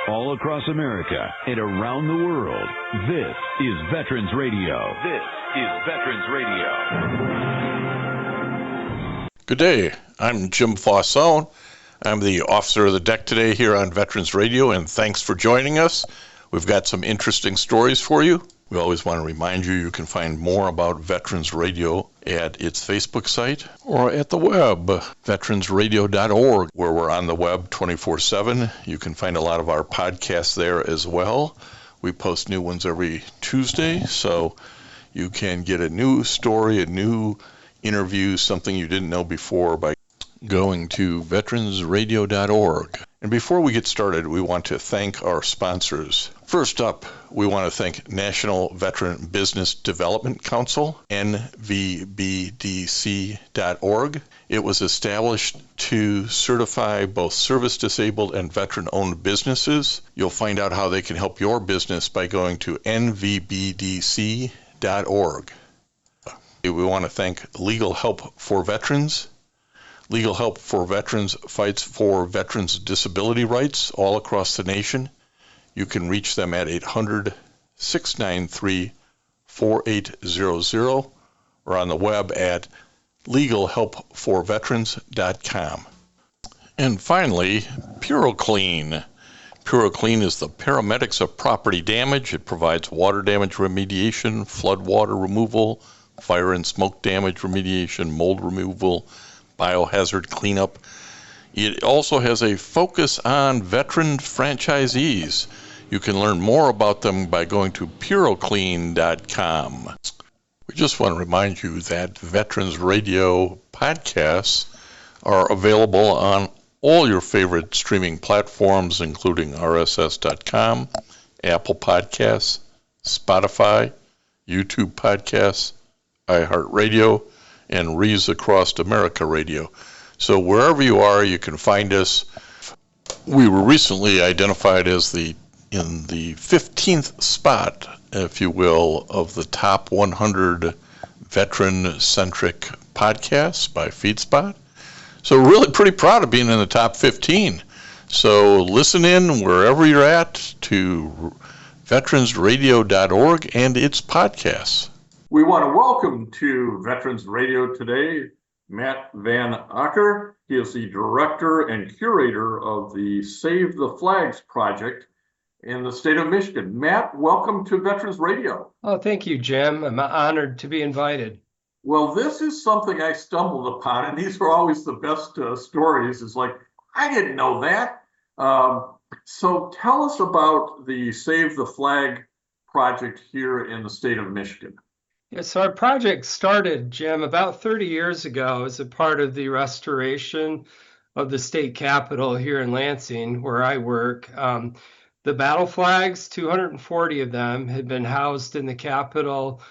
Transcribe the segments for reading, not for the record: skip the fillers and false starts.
all across America and around the world. This is Veterans Radio. This is Veterans Radio. Good day. I'm Jim Fausone. I'm the officer of the deck today here on Veterans Radio, and thanks for joining us. We've got some interesting stories for you. We always want to remind you you can find more about Veterans Radio at its Facebook site or at the web, veteransradio.org, where we're on the web 24/7. You can find a lot of our podcasts there as well. We post new ones every Tuesday, so you can get a new story, a new interview, something you didn't know before by going to veteransradio.org. And before we get started, we want to thank our sponsors. First up, we want to thank National Veteran Business Development Council, nvbdc.org. It was established to certify both service-disabled and veteran-owned businesses. You'll find out how they can help your business by going to nvbdc.org. We want to thank Legal Help for Veterans. Legal Help for Veterans fights for veterans' disability rights all across the nation. You can reach them at 800-693-4800 or on the web at legalhelpforveterans.com. And finally, PuroClean. PuroClean is the paramedics of property damage. It provides water damage remediation, flood water removal, fire and smoke damage remediation, mold removal, biohazard cleanup. It also has a focus on veteran franchisees. You can learn more about them by going to puroclean.com. We just want to remind you that Veterans Radio podcasts are available on all your favorite streaming platforms, including rss.com, Apple Podcasts, Spotify, YouTube Podcasts, iHeartRadio, and Rees Across America Radio. So wherever you are, you can find us. We were recently identified as in the 15th spot, if you will, of the top 100 veteran-centric podcasts by FeedSpot. So we're really pretty proud of being in the top 15. So listen in wherever you're at to veteransradio.org and its podcasts. We want to welcome to Veterans Radio today Matt VanAcker. He is the Director and Curator of the Save the Flags project in the state of Michigan. Matt, welcome to Veterans Radio. Oh, thank you, Jim. I'm honored to be invited. Well, this is something I stumbled upon, and these are always the best stories. It's like, I didn't know that. So tell us about the Save the Flag project here in the state of Michigan. Yeah, so our project started, Jim, about 30 years ago as a part of the restoration of the state capitol here in Lansing, where I work. The battle flags, 240 of them, had been housed in the capitol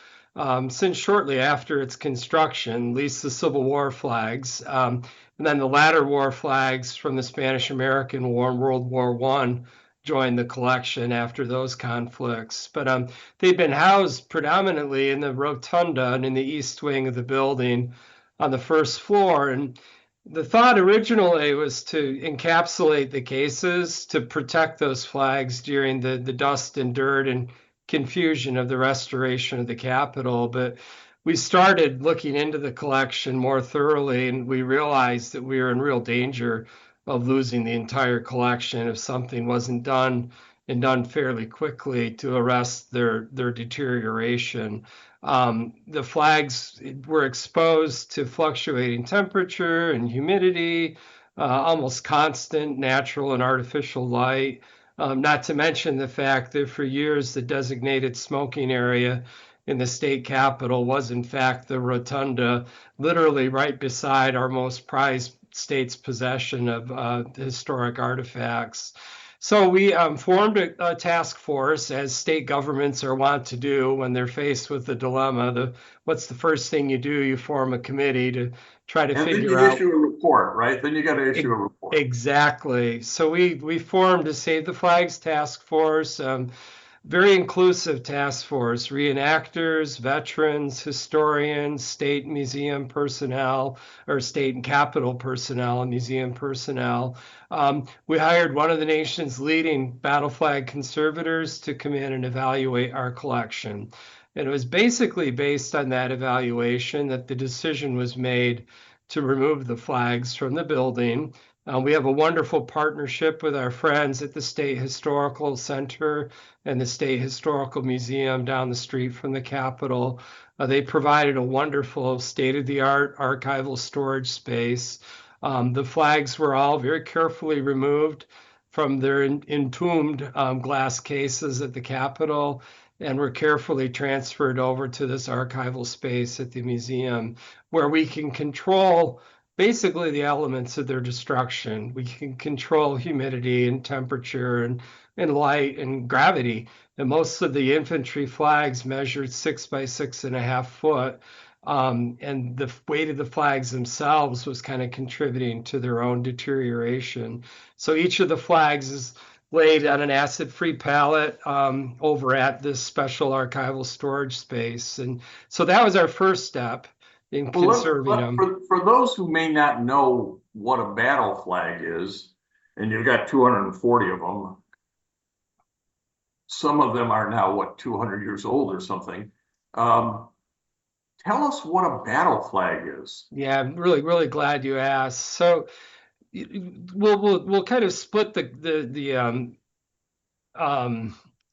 since shortly after its construction, at least the Civil War flags. And then the latter war flags from the Spanish-American War and World War I joined the collection after those conflicts. But they'd been housed predominantly in the rotunda and in the east wing of the building on the first floor. And the thought originally was to encapsulate the cases to protect those flags during the dust and dirt and confusion of the restoration of the Capitol. But we started looking into the collection more thoroughly, and we realized that we were in real danger of losing the entire collection if something wasn't done and done fairly quickly to arrest their deterioration. The flags were exposed to fluctuating temperature and humidity, almost constant natural and artificial light, not to mention the fact that for years the designated smoking area in the state capitol was in fact the rotunda, literally right beside our most prized state's possession of historic artifacts. So we formed a task force, as state governments are wont to do when they're faced with the dilemma. What's the first thing you do? You form a committee to try to figure out. And then you issue a report, right? Then you got to issue a report. Exactly. So we formed a Save the Flags task force. very inclusive task force, reenactors, veterans, historians, state museum personnel, or state and capitol personnel and museum personnel. We hired one of the nation's leading battle flag conservators to come in and evaluate our collection. And it was basically based on that evaluation that the decision was made to remove the flags from the building. We have a wonderful partnership with our friends at the State Historical Center and the State Historical Museum down the street from the Capitol. They provided a wonderful state-of-the-art archival storage space. The flags were all very carefully removed from their entombed glass cases at the Capitol and were carefully transferred over to this archival space at the museum where we can control basically the elements of their destruction. We can control humidity and temperature and light and gravity. And most of the infantry flags measured 6 by 6.5 foot. And the weight of the flags themselves was kind of contributing to their own deterioration. So each of the flags is laid on an acid-free pallet over at this special archival storage space. And so that was our first step in conserving them. For those who may not know what a battle flag is, and you've got 240 of them, some of them are now, 200 years old or something. Tell us what a battle flag is. Yeah, I'm really glad you asked. So we'll kind of split the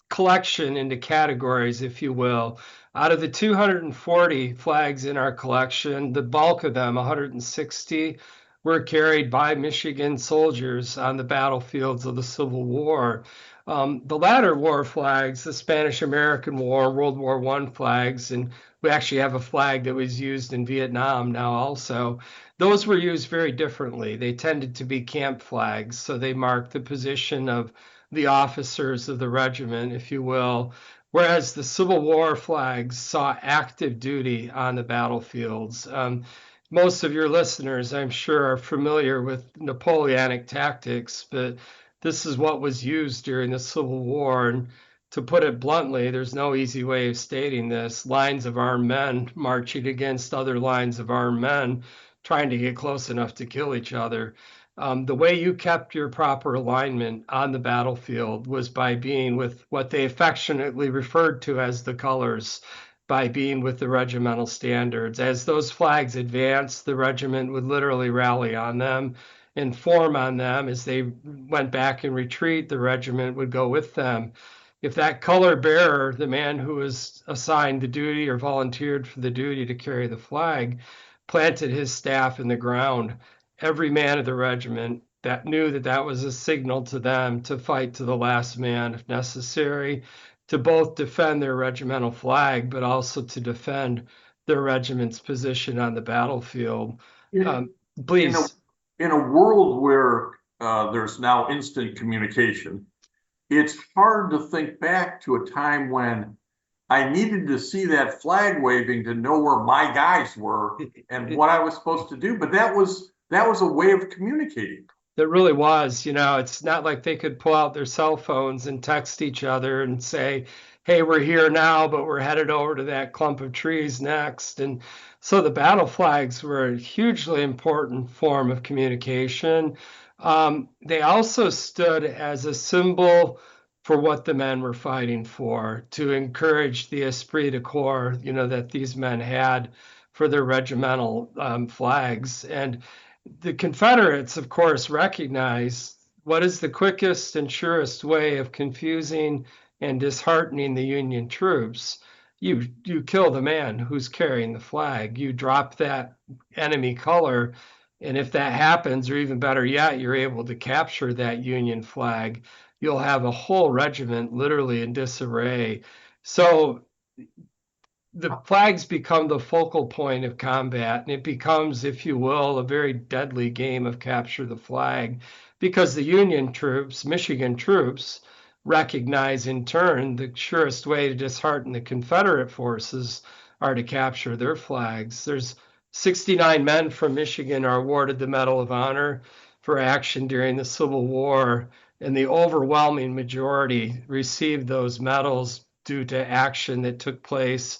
collection into categories, if you will. Out of the 240 flags in our collection, the bulk of them, 160, were carried by Michigan soldiers on the battlefields of the Civil War. The latter war flags, the Spanish-American War, World War I flags, and we actually have a flag that was used in Vietnam now also. Those were used very differently. They tended to be camp flags, so they marked the position of the officers of the regiment, if you will, whereas the Civil War flags saw active duty on the battlefields. Most of your listeners, I'm sure, are familiar with Napoleonic tactics, but this is what was used during the Civil War. And to put it bluntly, there's no easy way of stating this. Lines of armed men marching against other lines of armed men, trying to get close enough to kill each other. The way you kept your proper alignment on the battlefield was by being with what they affectionately referred to as the colors, by being with the regimental standards. As those flags advanced, the regiment would literally rally on them and form on them. As they went back in retreat, the regiment would go with them. If that color bearer, the man who was assigned the duty or volunteered for the duty to carry the flag, planted his staff in the ground, every man of the regiment that knew that that was a signal to them to fight to the last man if necessary, to both defend their regimental flag, but also to defend their regiment's position on the battlefield. Please. In a world where there's now instant communication, it's hard to think back to a time when I needed to see that flag waving to know where my guys were and what I was supposed to do. But that was a way of communicating. It really was. It's not like they could pull out their cell phones and text each other and say, hey, we're here now, but we're headed over to that clump of trees next. And so the battle flags were a hugely important form of communication. They also stood as a symbol for what the men were fighting for, to encourage the esprit de corps, that these men had for their regimental flags. And the Confederates, of course, recognized what is the quickest and surest way of confusing and disheartening the Union troops. You kill the man who's carrying the flag. You drop that enemy color, and if that happens, or even better yet, you're able to capture that Union flag, you'll have a whole regiment literally in disarray. So the flags become the focal point of combat, and it becomes, if you will, a very deadly game of capture the flag, because the Union troops, Michigan troops, recognize in turn the surest way to dishearten the Confederate forces are to capture their flags. There's 69 men from Michigan are awarded the Medal of Honor for action during the Civil War, and the overwhelming majority received those medals due to action that took place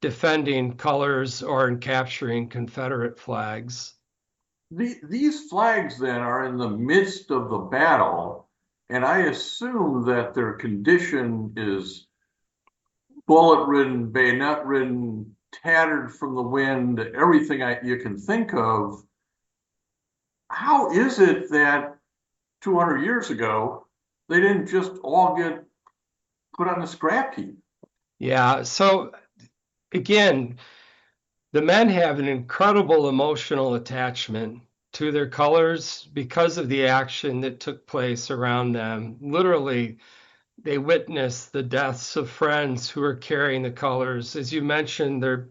defending colors or in capturing Confederate flags. These flags then are in the midst of the battle, and I assume that their condition is bullet-ridden, bayonet-ridden, tattered from the wind, everything you can think of. How is it that 200 years ago, they didn't just all get put on the scrap heap? Yeah, so again, the men have an incredible emotional attachment to their colors because of the action that took place around them. Literally, they witnessed the deaths of friends who were carrying the colors. As you mentioned, they're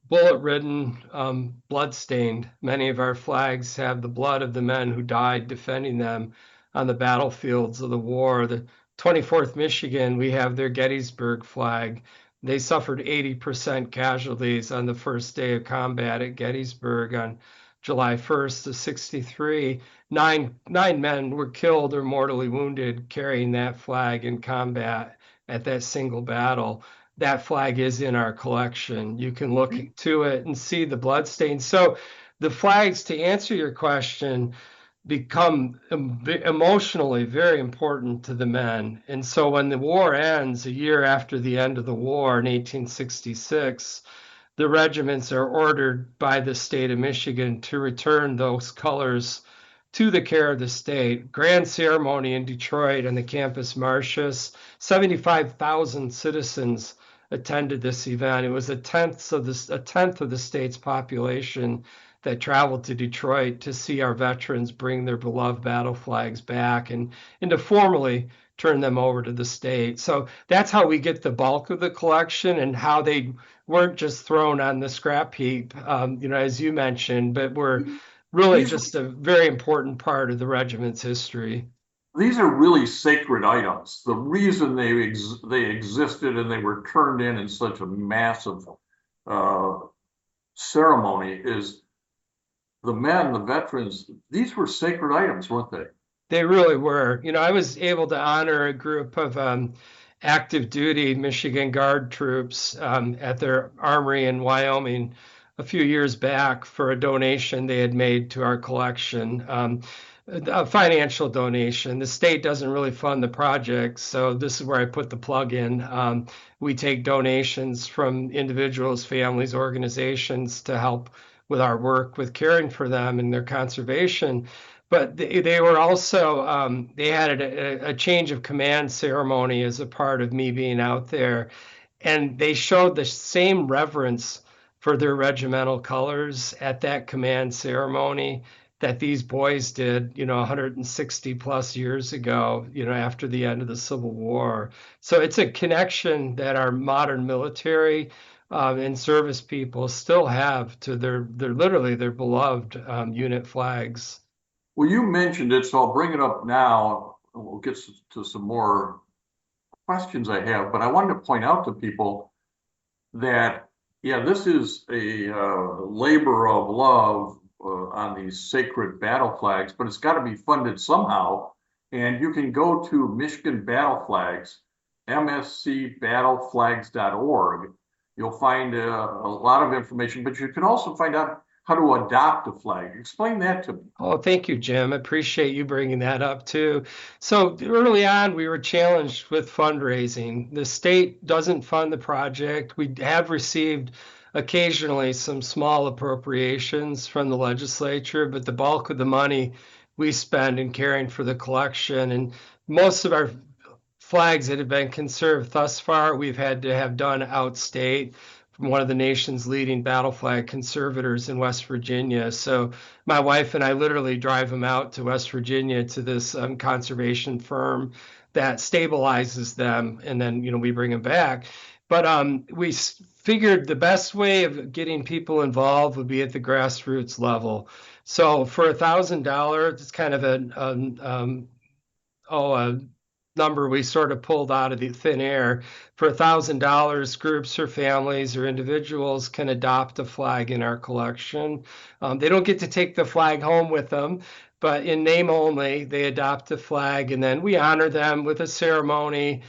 bullet-ridden, blood-stained. Many of our flags have the blood of the men who died defending them on the battlefields of the war. The 24th Michigan, we have their Gettysburg flag. They suffered 80% casualties on the first day of combat at Gettysburg on July 1st of 63. Nine men were killed or mortally wounded carrying that flag in combat at that single battle. That flag is in our collection. You can look to it and see the bloodstains. So the flags, to answer your question, become emotionally very important to the men. And so when the war ends, a year after the end of the war in 1866, the regiments are ordered by the state of Michigan to return those colors to the care of the state. Grand ceremony in Detroit on the campus Martius. 75,000 citizens attended this event. It was a tenth of the state's population that traveled to Detroit to see our veterans bring their beloved battle flags back and to formally turn them over to the state. So that's how we get the bulk of the collection and how they weren't just thrown on the scrap heap, as you mentioned, but were really just a very important part of the regiment's history. These are really sacred items. The reason they existed and they were turned in such a massive ceremony is the men, the veterans, these were sacred items, weren't they? They really were. I was able to honor a group of active duty Michigan Guard troops at their armory in Wyoming a few years back for a donation they had made to our collection. A financial donation. The state doesn't really fund the project, so this is where I put the plug in. We take donations from individuals, families, organizations to help with our work with caring for them and their conservation. But they were also, they had a change of command ceremony as a part of me being out there. And they showed the same reverence for their regimental colors at that command ceremony that these boys did, 160 plus years ago, after the end of the Civil War. So it's a connection that our modern military and service people still have to their literally their beloved unit flags. Well, you mentioned it, so I'll bring it up now. We'll get to some more questions I have, but I wanted to point out to people that, yeah, this is a labor of love on these sacred battle flags, but it's got to be funded somehow. And you can go to Michigan Battle Flags, mscbattleflags.org. You'll find a lot of information, but you can also find out how to adopt a flag. Explain that to me. Oh, thank you, Jim. I appreciate you bringing that up too. So early on, we were challenged with fundraising. The state doesn't fund the project. We have received occasionally some small appropriations from the legislature, but the bulk of the money we spend in caring for the collection. And most of our flags that have been conserved thus far, we've had to have done outstate from one of the nation's leading battle flag conservators in West Virginia. So my wife and I literally drive them out to West Virginia to this conservation firm that stabilizes them, and then we bring them back. But we figured the best way of getting people involved would be at the grassroots level. So for $1,000, it's kind of a number we sort of pulled out of the thin air. For $1,000, groups or families or individuals can adopt a flag in our collection. They don't get to take the flag home with them, but in name only, they adopt a flag, and then we honor them with a ceremony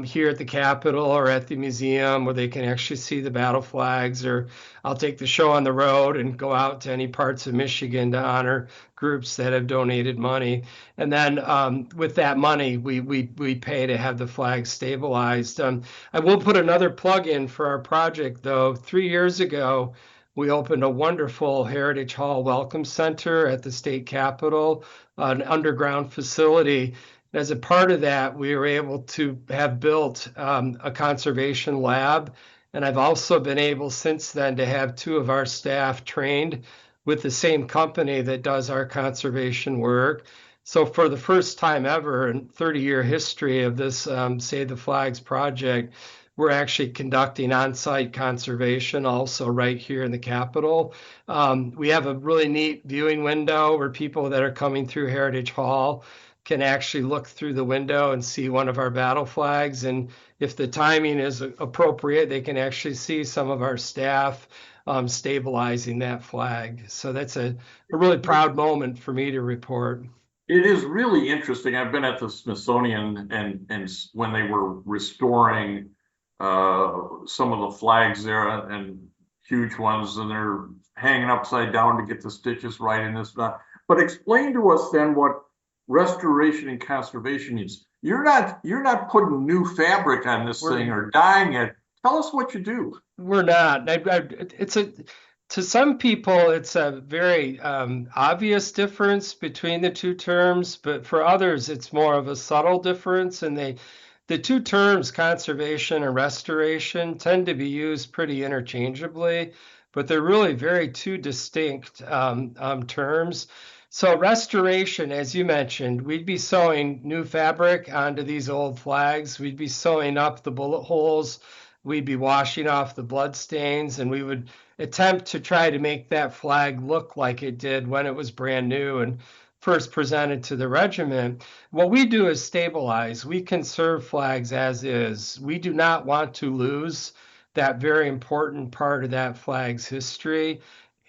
here at the Capitol or at the museum where they can actually see the battle flags, or I'll take the show on the road and go out to any parts of Michigan to honor groups that have donated money. And then with that money, we pay to have the flag stabilized. I will put another plug in for our project, though. 3 years ago, we opened a wonderful Heritage Hall Welcome Center at the state capitol, an underground facility. As a part of that, we were able to have built a conservation lab. And I've also been able since then to have 2 of our staff trained with the same company that does our conservation work. So for the first time ever in 30-year history of this Save the Flags project, we're actually conducting on-site conservation also right here in the Capitol. We have a really neat viewing window where people that are coming through Heritage Hall can actually look through the window and see one of our battle flags. And if the timing is appropriate, they can actually see some of our staff stabilizing that flag. So that's a really proud moment for me to report. It is really interesting. I've been at the Smithsonian and when they were restoring some of the flags there, and huge ones, and they're hanging upside down to get the stitches right in this. But explain to us then what restoration and conservation is. You're not putting new fabric on this thing or dyeing it. Tell us what you do. We're not. To some people, it's a very obvious difference between the 2 terms, but for others, it's more of a subtle difference. And the 2 terms, conservation and restoration, tend to be used pretty interchangeably, but they're really very 2 distinct terms. So restoration, as you mentioned, we'd be sewing new fabric onto these old flags. We'd be sewing up the bullet holes. We'd be washing off the blood stains, and we would attempt to try to make that flag look like it did when it was brand new and first presented to the regiment. What we do is stabilize. We conserve flags as is. We do not want to lose that very important part of that flag's history.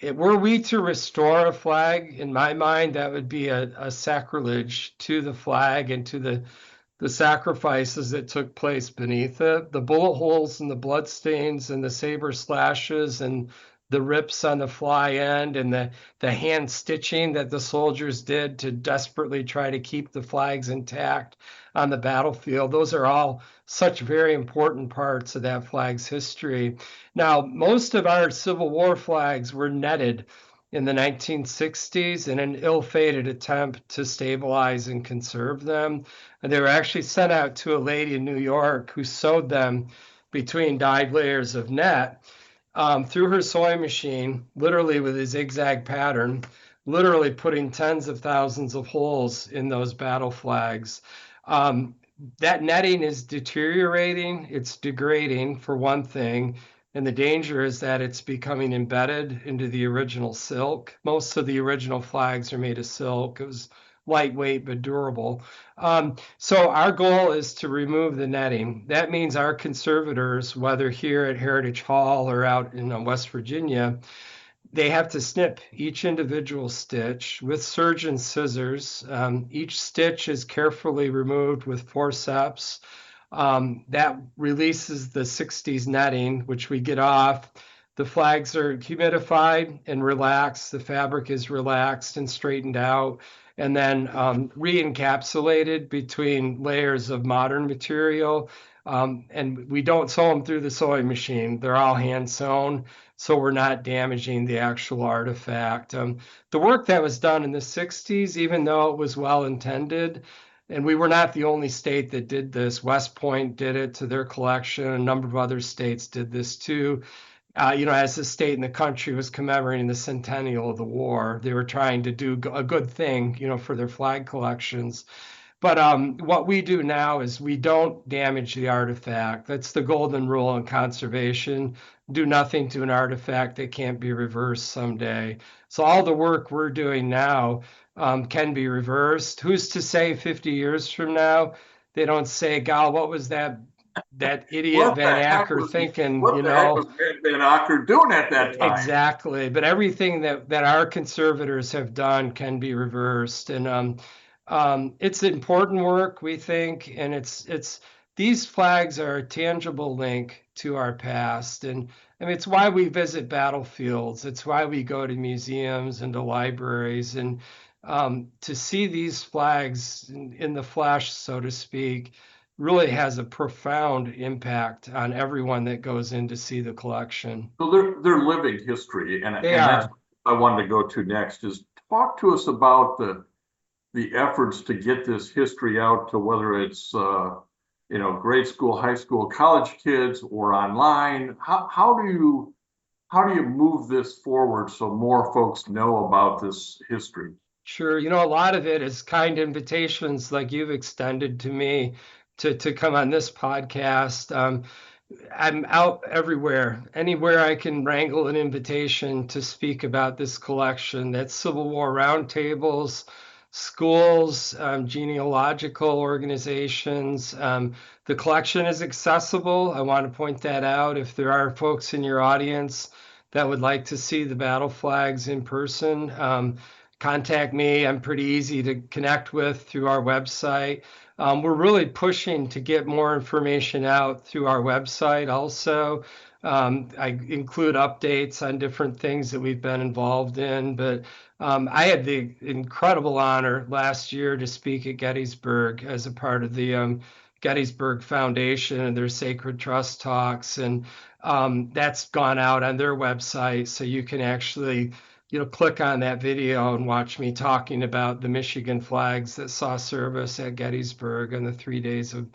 Were we to restore a flag, in my mind, that would be a sacrilege to the flag and to the sacrifices that took place beneath it. The bullet holes and the blood stains and the saber slashes and the rips on the fly end and the hand stitching that the soldiers did to desperately try to keep the flags intact on the battlefield. Those are all such very important parts of that flag's history. Now, most of our Civil War flags were netted in the 1960s in an ill-fated attempt to stabilize and conserve them. And they were actually sent out to a lady in New York who sewed them between dyed layers of net through her sewing machine, literally with a zigzag pattern, literally putting tens of thousands of holes in those battle flags. That netting is deteriorating, it's degrading for one thing, and the danger is that it's becoming embedded into the original silk. Most of the original flags are made of silk. It was lightweight but durable. So our goal is to remove the netting. That means our conservators, whether here at Heritage Hall or out in West Virginia, they have to snip each individual stitch with surgeon scissors. Each stitch is carefully removed with forceps. That releases the 60s netting, which we get off. The flags are humidified and relaxed. The fabric is relaxed and straightened out, and then re-encapsulated between layers of modern material. And we don't sew them through the sewing machine. They're all hand sewn, so we're not damaging the actual artifact. The work that was done in the 60s, even though it was well intended, and we were not the only state that did this. West Point did it to their collection. A number of other states did this too. As the state and the country was commemorating the centennial of the war, they were trying to do a good thing, for their flag collections. But what we do now is we don't damage the artifact. That's the golden rule in conservation. Do nothing to an artifact that can't be reversed someday. So all the work we're doing now can be reversed. Who's to say 50 years from now They don't say, "God, what was that idiot What the heck VanAcker was thinking?" what the heck was VanAcker doing at that time? Exactly. But everything that our conservators have done can be reversed, and it's important work, we think, and it's these flags are a tangible link to our past, and I mean it's why we visit battlefields. It's why we go to museums and to libraries, and to see these flags in the flesh, so to speak, really has a profound impact on everyone that goes in to see the collection. So they're living history, and They that's are. what I wanted to go to next. Is talk to us about the efforts to get this history out to whether it's grade school, high school, college kids, or online. How do you move this forward so more folks know about this history? Sure. You know, a lot of it is kind invitations like you've extended to me to come on this podcast. I'm out everywhere, anywhere I can wrangle an invitation to speak about this collection. That's Civil War roundtables, schools, genealogical organizations. The collection is accessible. I want to point that out. If there are folks in your audience that would like to see the battle flags in person, contact me. I'm pretty easy to connect with through our website. We're really pushing to get more information out through our website also. I include updates on different things that we've been involved in, but I had the incredible honor last year to speak at Gettysburg as a part of the Gettysburg Foundation and their Sacred Trust talks, and that's gone out on their website, so you can actually click on that video and watch me talking about the Michigan flags that saw service at Gettysburg and the 3 days of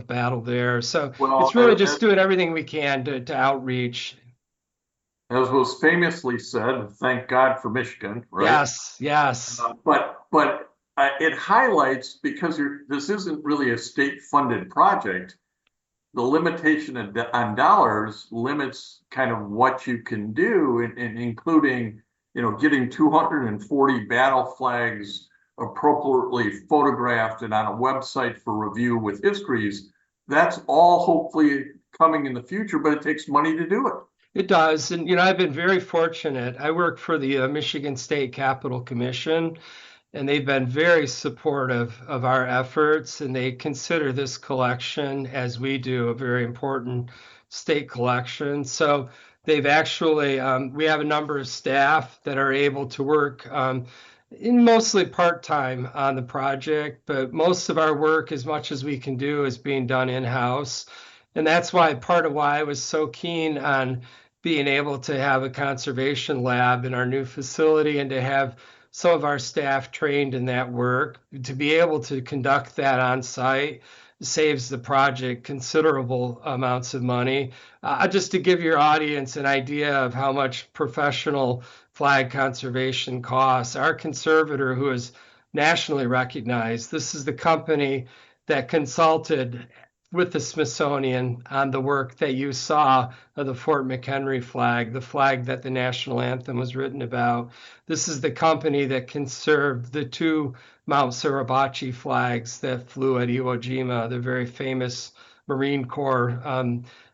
battle there. So Well, it's really just doing everything we can to outreach. as was famously said, thank God for Michigan, right? Yes, yes. But it highlights, because this isn't really a state-funded project, the limitation on dollars limits kind of what you can do, including getting 240 battle flags appropriately photographed and on a website for review with histories. That's all hopefully coming in the future, but it takes money to do it. It does. And, I've been very fortunate. I work for the Michigan State Capitol Commission, and they've been very supportive of our efforts, and they consider this collection, as we do, a very important state collection. So they've actually, we have a number of staff that are able to work in mostly part-time on the project, but most of our work, as much as we can do, is being done in-house. And that's part of why I was so keen on being able to have a conservation lab in our new facility and to have some of our staff trained in that work. To be able to conduct that on site saves the project considerable amounts of money. Just to give your audience an idea of how much professional flag conservation costs, our conservator, who is nationally recognized, this is the company that consulted with the Smithsonian on the work that you saw of the Fort McHenry flag, the flag that the national anthem was written about. This is the company that conserved the two Mount Suribachi flags that flew at Iwo Jima, the very famous Marine Corps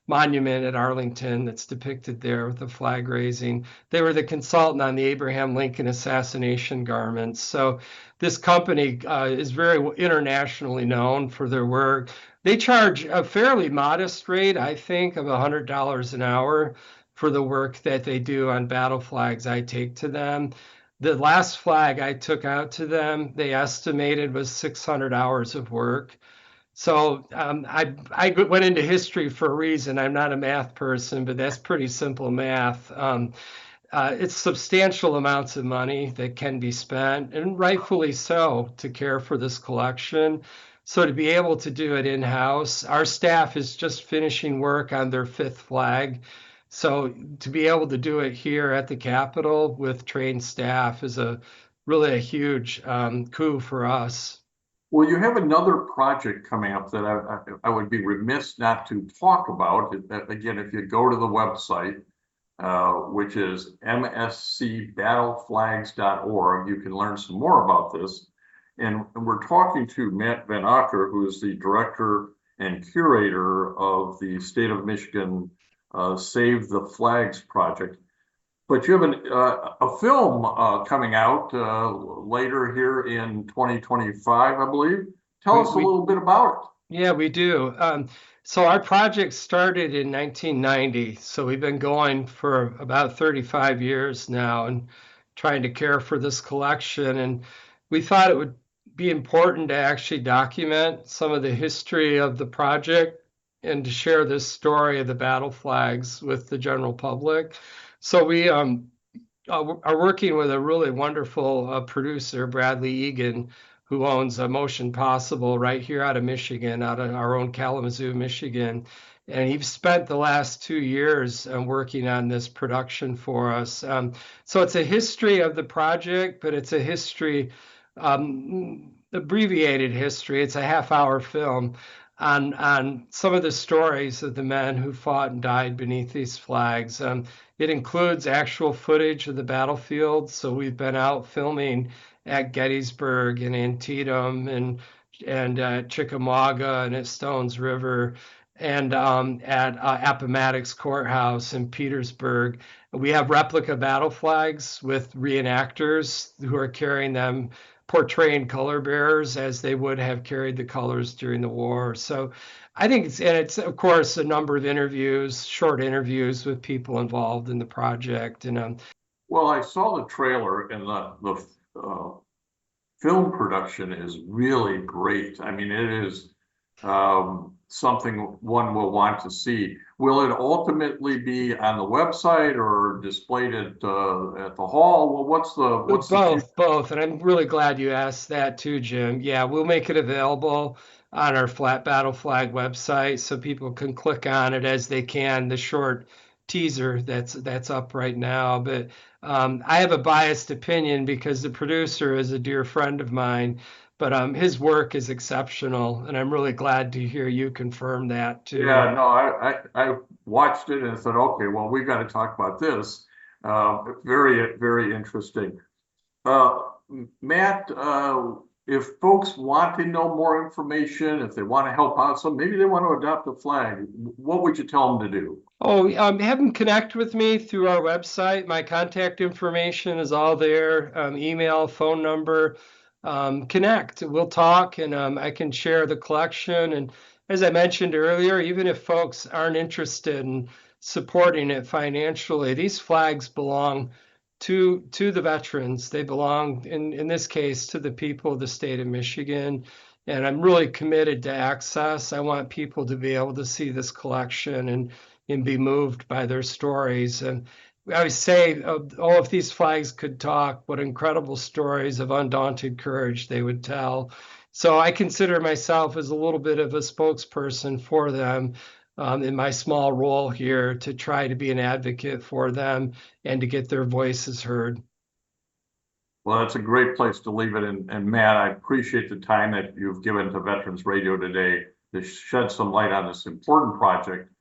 monument at Arlington that's depicted there with the flag raising. They were the consultant on the Abraham Lincoln assassination garments. So this company is very internationally known for their work. They charge a fairly modest rate, I think, of $100 an hour for the work that they do on battle flags I take to them. The last flag I took out to them, they estimated was 600 hours of work. So I went into history for a reason. I'm not a math person, but that's pretty simple math. It's substantial amounts of money that can be spent, and rightfully so, to care for this collection. So to be able to do it in-house, our staff is just finishing work on their 5th flag. So to be able to do it here at the Capitol with trained staff is really a huge coup for us. Well, you have another project coming up that I would be remiss not to talk about. Again, if you go to the website, which is mscbattleflags.org, you can learn some more about this. And we're talking to Matt VanAcker, who is the Director and Curator of the State of Michigan Save the Flags project. But you have a film coming out later here in 2025, I believe. Tell us a little bit about it. Yeah, we do. So our project started in 1990. So we've been going for about 35 years now and trying to care for this collection. And we thought it would be important to actually document some of the history of the project and to share this story of the battle flags with the general public. So we are working with a really wonderful producer, Bradley Egan, who owns Motion Possible right here out of Michigan, out of our own Kalamazoo, Michigan. And he's spent the last 2 years working on this production for us. So it's a history of the project, but it's a history, abbreviated history. It's a half-hour film on some of the stories of the men who fought and died beneath these flags. It includes actual footage of the battlefield. So we've been out filming at Gettysburg and Antietam and Chickamauga and at Stones River and at Appomattox Courthouse in Petersburg. We have replica battle flags with reenactors who are carrying them, portraying color bearers as they would have carried the colors during the war. So I think it's of course a number of interviews, short interviews with people involved in the project. And well, I saw the trailer, and the film production is really great. I mean, it is something one will want to see. Will it ultimately be on the website or displayed at the hall? Well, what's both, and I'm really glad you asked that too, Jim. Yeah, we'll make it available on our Flat Battle Flag website so people can click on it as they can. The short teaser that's up right now, but I have a biased opinion because the producer is a dear friend of mine, but his work is exceptional, and I'm really glad to hear you confirm that too. Yeah, no, I watched it and said, okay, well, we've got to talk about this. Very, very interesting. Matt, if folks want to know more information, if they want to help out, so maybe they want to adopt a flag, what would you tell them to do? Oh, have them connect with me through our website. My contact information is all there, email, phone number. Connect. We'll talk, and I can share the collection. And as I mentioned earlier, even if folks aren't interested in supporting it financially, these flags belong to the veterans. They belong, in this case, to the people of the state of Michigan. And I'm really committed to access. I want people to be able to see this collection and be moved by their stories. And I always say, oh, if these flags could talk, what incredible stories of undaunted courage they would tell. So I consider myself as a little bit of a spokesperson for them in my small role here to try to be an advocate for them and to get their voices heard. Well, that's a great place to leave it. And Matt, I appreciate the time that you've given to Veterans Radio today to shed some light on this important project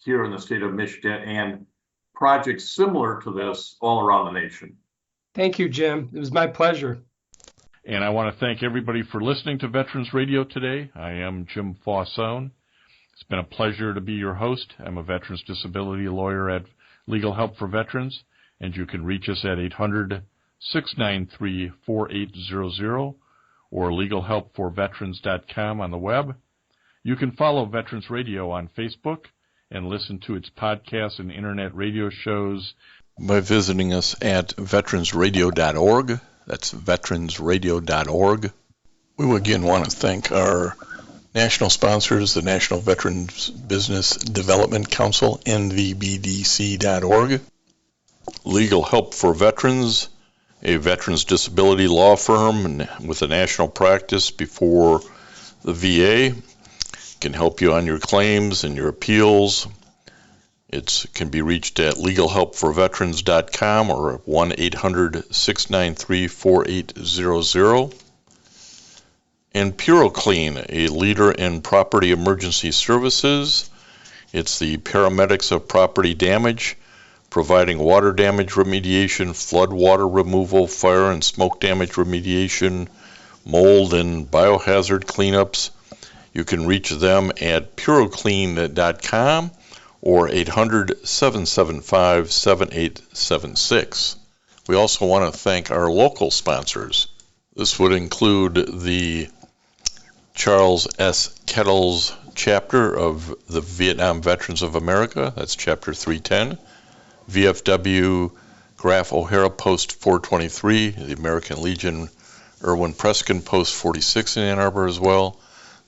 here in the state of Michigan and projects similar to this all around the nation. Thank you, Jim. It was my pleasure. And I want to thank everybody for listening to Veterans Radio today. I am Jim Fausone. It's been a pleasure to be your host. I'm a veterans disability lawyer at Legal Help for Veterans, and you can reach us at 800-693-4800 or legalhelpforveterans.com on the web. You can follow Veterans Radio on Facebook and listen to its podcasts and internet radio shows by visiting us at veteransradio.org. That's veteransradio.org. We again want to thank our national sponsors, the National Veterans Business Development Council, nvbdc.org, Legal Help for Veterans, a veterans disability law firm with a national practice before the VA, can help you on your claims and your appeals. It can be reached at legalhelpforveterans.com or 1-800-693-4800. And PuroClean, a leader in property emergency services. It's the paramedics of property damage, providing water damage remediation, flood water removal, fire and smoke damage remediation, mold and biohazard cleanups. You can reach them at puroclean.com or 800-775-7876. We also want to thank our local sponsors. This would include the Charles S. Kettles chapter of the Vietnam Veterans of America, that's chapter 310, VFW Graf O'Hara Post 423, the American Legion Irwin Preskin Post 46 in Ann Arbor as well,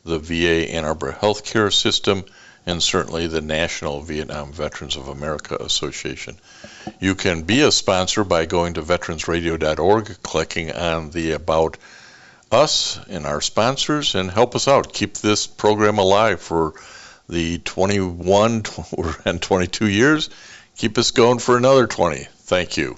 the VA Ann Arbor Healthcare System, and certainly the National Vietnam Veterans of America Association. You can be a sponsor by going to veteransradio.org, clicking on the About Us and our sponsors, and help us out. Keep this program alive for the 21 and 22 years. Keep us going for another 20. Thank you.